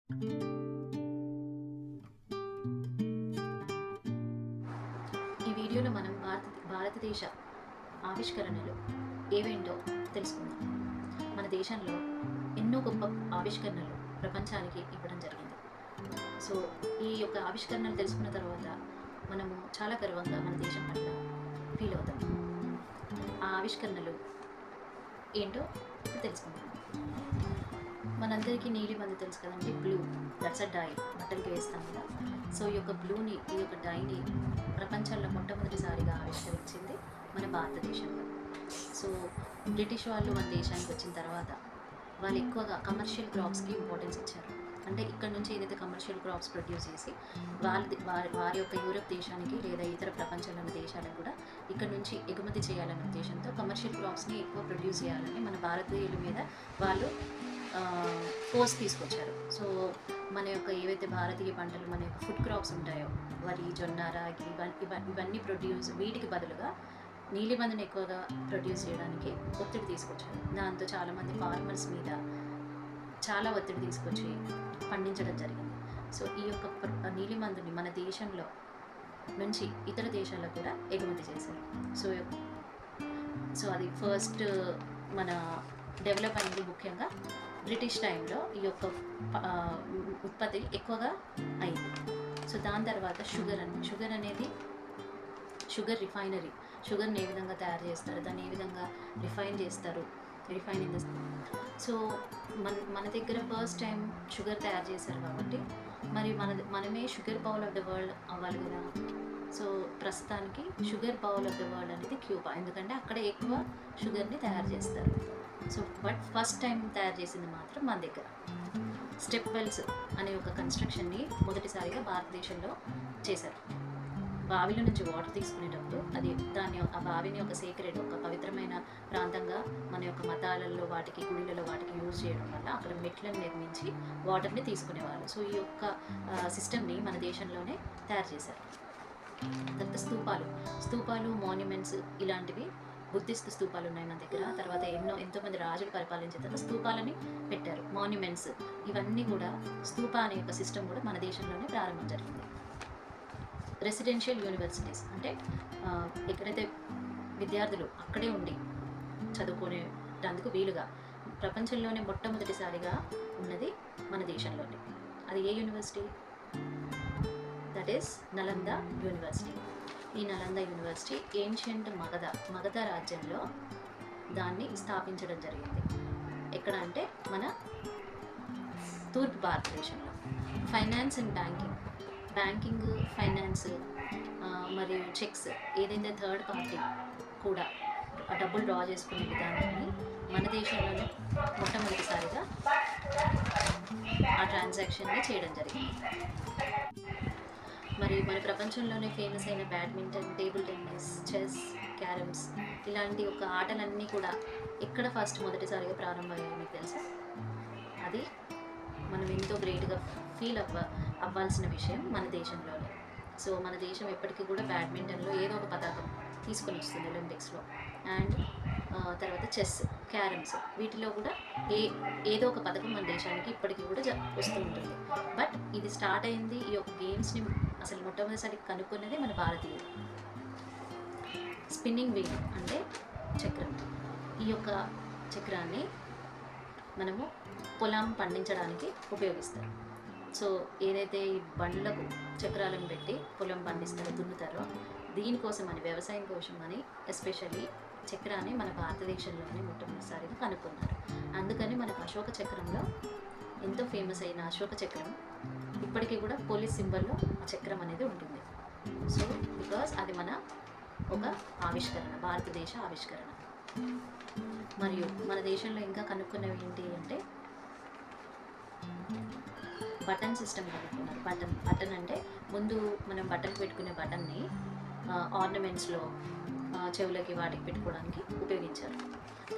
ఈ వీడియోలో మనం భారతదేశ ఆవిష్కరణలు ఏవేంటో తెలుసుకుందాం. మన దేశంలో ఎన్నో గొప్ప ఆవిష్కరణలు ప్రపంచానికి ఇవ్వడం జరిగింది. సో ఈ యొక్క ఆవిష్కరణలు తెలుసుకున్న తర్వాత మనము చాలా గర్వంగా మన దేశం పట్ల ఫీల్ అవుతాం. ఆ ఆవిష్కరణలు ఏంటో ఇప్పుడు తెలుసుకుందాం. మనందరికీ నీలిమందు తెలుసు కదండి, బ్లూ, దట్స్ అ డై, బట్టలకి వేస్తాం కదా. సో ఈ యొక్క డైని ప్రపంచంలో మొట్టమొదటిసారిగా ఆవిష్కరించింది మన భారతదేశంలో. సో బ్రిటిష్ వాళ్ళు మన దేశానికి వచ్చిన తర్వాత వాళ్ళు ఎక్కువగా కమర్షియల్ క్రాప్స్కి ఇంపార్టెన్స్ ఇచ్చారు. అంటే ఇక్కడ నుంచి ఏదైతే కమర్షియల్ క్రాప్స్ ప్రొడ్యూస్ చేసి వారి యొక్క యూరప్ దేశానికి లేదా ఇతర ప్రపంచంలోని దేశాలకు కూడా ఇక్కడ నుంచి ఎగుమతి చేయాలనే ఉద్దేశంతో కమర్షియల్ క్రాప్స్ని ఎక్కువ ప్రొడ్యూస్ చేయాలని మన భారతీయుల మీద వాళ్ళు ఫోర్స్ తీసుకొచ్చారు. సో మన యొక్క ఏవైతే భారతీయ పంటలు, మన యొక్క ఫుడ్ క్రాప్స్ ఉంటాయో, వరి, జొన్న, రాగి, ఇవన్నీ వీటికి బదులుగా నీలిమందుని ఎక్కువగా ప్రొడ్యూస్ చేయడానికి ఒత్తిడి తీసుకొచ్చారు. దాంతో చాలామంది ఫార్మర్స్ మీద చాలా ఒత్తిడి తీసుకొచ్చి పండించడం జరిగింది. సో ఈ యొక్క నీలిమందుని మన దేశంలో నుంచి ఇతర దేశాలకు కూడా ఎగుమతి చేశారు. సో అది ఫస్ట్ మన డెవలప్ అయింది ముఖ్యంగా బ్రిటిష్ టైంలో. ఈ యొక్క ఉత్పత్తి ఎక్కువగా అయింది. సో దాని తర్వాత షుగర్ అనేది రిఫైనరీ, షుగర్ని ఏ విధంగా తయారు చేస్తారు, దాన్ని ఏ విధంగా రిఫైన్ చేస్తారు, సో మన దగ్గర ఫస్ట్ టైం షుగర్ తయారు చేశారు కాబట్టి మరి మనమే sugar bowl of the world అవ్వాలి కదా. సో ప్రస్తుతానికి sugar bowl of the world అనేది క్యూబా, ఎందుకంటే అక్కడ ఎక్కువ షుగర్ని తయారు చేస్తారు. సో బట్ ఫస్ట్ టైం తయారు చేసింది మాత్రం మన దగ్గర. స్టెప్ వెల్స్ అనే ఒక కన్స్ట్రక్షన్ని మొదటిసారిగా భారతదేశంలో చేశారు. బావిలో నుంచి వాటర్ తీసుకునేటప్పుడు ఆ బావిని ఒక సీక్రెట్, ఒక పవిత్రమైన ప్రాంతంగా మన యొక్క మతాలలో గుడిలలో వాటికి యూజ్ చేయడం వల్ల అక్కడ మెట్లను నిర్మించి వాటర్ని తీసుకునేవాళ్ళు. సో ఈ యొక్క సిస్టమ్ని మన దేశంలోనే తయారు చేశారు. తర్వాత స్తూపాలు, మాన్యుమెంట్స్, ఇలాంటివి బుద్ధిస్ట్ స్తూపాలు ఉన్నాయి మన దగ్గర. తర్వాత ఎంతోమంది రాజులు పరిపాలించిన తర్వాత స్తూపాలని పెట్టారు, మాన్యుమెంట్స్. ఇవన్నీ కూడా స్తూప అనే యొక్క సిస్టమ్ కూడా మన దేశంలోనే ప్రారంభం జరిగింది. రెసిడెన్షియల్ యూనివర్సిటీస్ అంటే ఎక్కడైతే విద్యార్థులు అక్కడే ఉండి చదువుకునేటందుకు వీలుగా ప్రపంచంలోనే మొట్టమొదటిసారిగా ఉన్నది మన దేశంలోనే. అది ఏ university? That is Nalanda university. ఈ నలంద యూనివర్సిటీ ఏన్షియంట్ మగధ రాజ్యంలో దాన్ని స్థాపించడం జరిగింది. ఎక్కడ అంటే మన తూర్పు భారతదేశంలో. ఫైనాన్స్ అండ్ బ్యాంకింగ్, ఫైనాన్స్ మరియు చెక్స్, ఏదైతే థర్డ్ పార్టీ కూడా డబ్బులు డ్రా చేసుకునే విధానాన్ని మన దేశంలోనే మొట్టమొదటిసారిగా ఆ ట్రాన్సాక్షన్ని చేయడం జరిగింది. మరి మన ప్రపంచంలోనే ఫేమస్ అయిన badminton, table tennis, chess, carroms, ఇలాంటి ఒక ఆటలన్నీ కూడా ఎక్కడ మొదటిసారిగా ప్రారంభమయ్యాయి మీకు తెలుసా? అది మనం ఎంతో గ్రేట్గా ఫీల్ అవ్వాల్సిన విషయం మన దేశంలోనే. సో మన దేశం ఎప్పటికీ కూడా బ్యాడ్మింటన్లో ఏదో ఒక పతాకం తీసుకొని వస్తుంది ఒలింపిక్స్లో. అండ్ తర్వాత చెస్, క్యారమ్స్, వీటిలో కూడా ఏదో ఒక పథకం మన దేశానికి ఇప్పటికీ కూడా వస్తూ ఉంటుంది. బట్ ఇది స్టార్ట్ అయింది, ఈ యొక్క గేమ్స్ని అసలు మొట్టమొదటిసారి కనుక్కున్నది మన భారతీయులు. స్పిన్నింగ్ వీల్ అంటే చక్రం. ఈ యొక్క చక్రాన్ని మనము పొలం పండించడానికి ఉపయోగిస్తారు. సో ఏదైతే ఈ బండ్లకు చక్రాలను పెట్టి పొలం పండిస్తారో, దున్నుతారో, దీనికోసం అని, వ్యవసాయం కోసం అని ఎస్పెషల్లీ చక్రాన్ని మన భారతదేశంలోనే మొట్టమొదటిసారిగా కనుక్కున్నారు. అందుకని మనకు అశోక చక్రంలో ఎంతో ఫేమస్ అయిన అశోక చక్రం ఇప్పటికీ కూడా పోలీస్ సింబల్లో ఆ చక్రం అనేది ఉంటుంది. సో బికాస్ అది మన ఒక ఆవిష్కరణ, భారతదేశ ఆవిష్కరణ. మరియు మన దేశంలో ఇంకా కనుక్కున్నవి ఏంటి అంటే బటన్ సిస్టమ్ కనుక్కున్నారు. బటన్ అంటే ముందు మనం బట్టలు పెట్టుకునే బటన్ని ఆర్నమెంట్స్లో, చెవులకి, వాటికి పెట్టుకోవడానికి ఉపయోగించారు.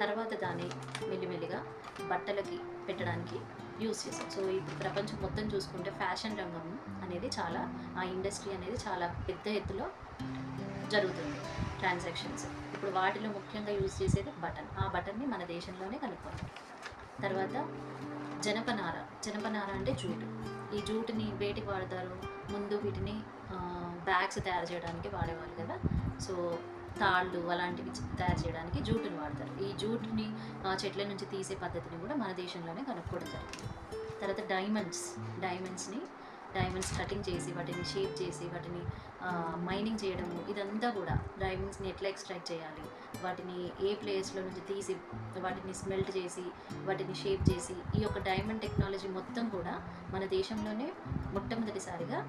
తర్వాత దాన్ని మెల్లిమెల్లిగా బట్టలకి పెట్టడానికి యూజ్ చేశారు. సో ఇప్పుడు ప్రపంచం మొత్తం చూసుకుంటే ఫ్యాషన్ రంగం అనేది ఆ ఇండస్ట్రీ అనేది చాలా పెద్ద ఎత్తులో జరుగుతుంది, ట్రాన్సాక్షన్స్. ఇప్పుడు వాటిలో ముఖ్యంగా యూజ్ చేసేది బటన్. ఆ బటన్ని మన దేశంలోనే కనుక్కోవాలి. తర్వాత జనపనార. జనపనార అంటే జూటు. ఈ జూటుని వేటికి వాడతారు? ముందు వీటిని బ్యాగ్స్ తయారు చేయడానికి వాడేవాళ్ళు కదా. సో తాళ్ళు అలాంటివి తయారు చేయడానికి జూటుని వాడతారు. ఈ జూటుని చెట్ల నుంచి తీసే పద్ధతిని కూడా మన దేశంలోనే కనుక్కోవడం జరిగింది. తర్వాత డైమండ్స్ కటింగ్ చేసి వాటిని షేప్ చేసి వాటిని మైనింగ్ చేయడము, ఇదంతా కూడా డైమండ్స్ని ఎట్లా ఎక్స్ట్రాక్ట్ చేయాలి, వాటిని ఏ ప్లేస్లో నుంచి తీసి వాటిని స్మెల్ట్ చేసి వాటిని షేప్ చేసి, ఈ యొక్క డైమండ్ టెక్నాలజీ మొత్తం కూడా మన దేశంలోనే మొట్టమొదటిసారిగా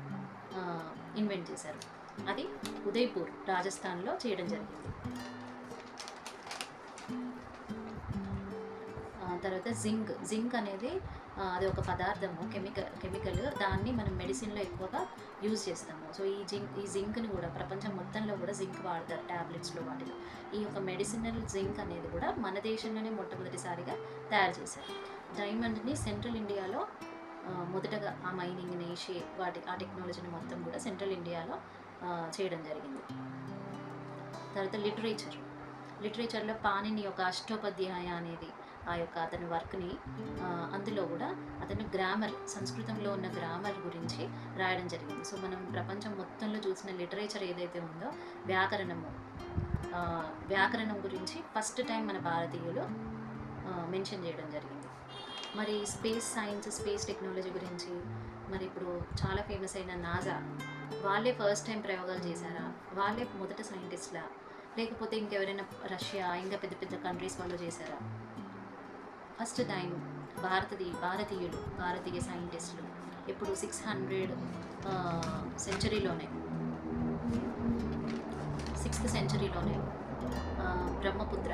ఇన్వెంట్ చేశారు. అది ఉదయ్పూర్ రాజస్థాన్లో చేయడం జరిగింది. తర్వాత జింక్ అనేది అది ఒక పదార్థము, కెమికల్. దాన్ని మనం మెడిసిన్లో ఎక్కువగా యూజ్ చేస్తాము. సో ఈ జింక్ని కూడా ప్రపంచం మొత్తంలో కూడా జింక్ వాడతారు ట్యాబ్లెట్స్లో వాటిలో. ఈ యొక్క మెడిసినల్ జింక్ అనేది కూడా మన దేశంలోనే మొట్టమొదటిసారిగా తయారు చేశారు. డైమండ్ని సెంట్రల్ ఇండియాలో మొదటగా ఆ మైనింగ్ని ఆ టెక్నాలజీని మొత్తం కూడా సెంట్రల్ ఇండియాలో చేయడం జరిగింది. తర్వాత లిటరేచర్లో పాణిని యొక్క అష్టోపాధ్యాయ అనేది ఆ యొక్క అతని వర్క్ని, అందులో కూడా అతను సంస్కృతంలో ఉన్న గ్రామర్ గురించి రాయడం జరిగింది. సో మనం ప్రపంచం మొత్తంలో చూసిన లిటరేచర్ ఏదైతే ఉందో వ్యాకరణం గురించి ఫస్ట్ టైం మన భారతీయులు మెన్షన్ చేయడం జరిగింది. మరి స్పేస్ టెక్నాలజీ గురించి మరి ఇప్పుడు చాలా ఫేమస్ అయిన నాసా, వాళ్ళే ఫస్ట్ టైం ప్రయోగాలు చేశారా, వాళ్ళే మొదటి సైంటిస్ట్లా, లేకపోతే ఇంకెవరైనా రష్యా ఇంకా పెద్ద పెద్ద కంట్రీస్ వాళ్ళు చేశారా? ఫస్ట్ టైం భారతీయ సైంటిస్టులు ఇప్పుడు 6th సెంచరీలోనే బ్రహ్మపుత్ర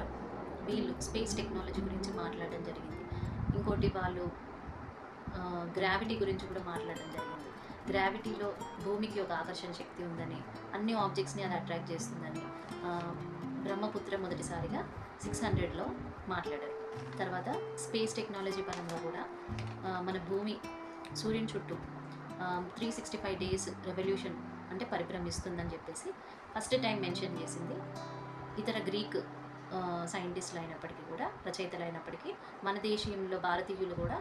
వీళ్ళు స్పేస్ టెక్నాలజీ గురించి మాట్లాడడం జరిగింది. ఇంకోటి వాళ్ళు గ్రావిటీ గురించి కూడా మాట్లాడడం జరిగింది. గ్రావిటీలో భూమికి ఒక ఆకర్షణ శక్తి ఉందని, అన్ని ఆబ్జెక్ట్స్ని అది అట్రాక్ట్ చేస్తుందని బ్రహ్మపుత్ర మొదటిసారిగా 600లో మాట్లాడారు. తర్వాత స్పేస్ టెక్నాలజీ పరంగా కూడా మన భూమి సూర్యుని చుట్టూ 365 days రెవల్యూషన్ అంటే పరిభ్రమిస్తుందని చెప్పేసి ఫస్ట్ టైం మెన్షన్ చేసింది ఇతర గ్రీక్ సైంటిస్టులు అయినప్పటికీ కూడా, రచయితలు అయినప్పటికీ, మన దేశీయంలో భారతీయులు కూడా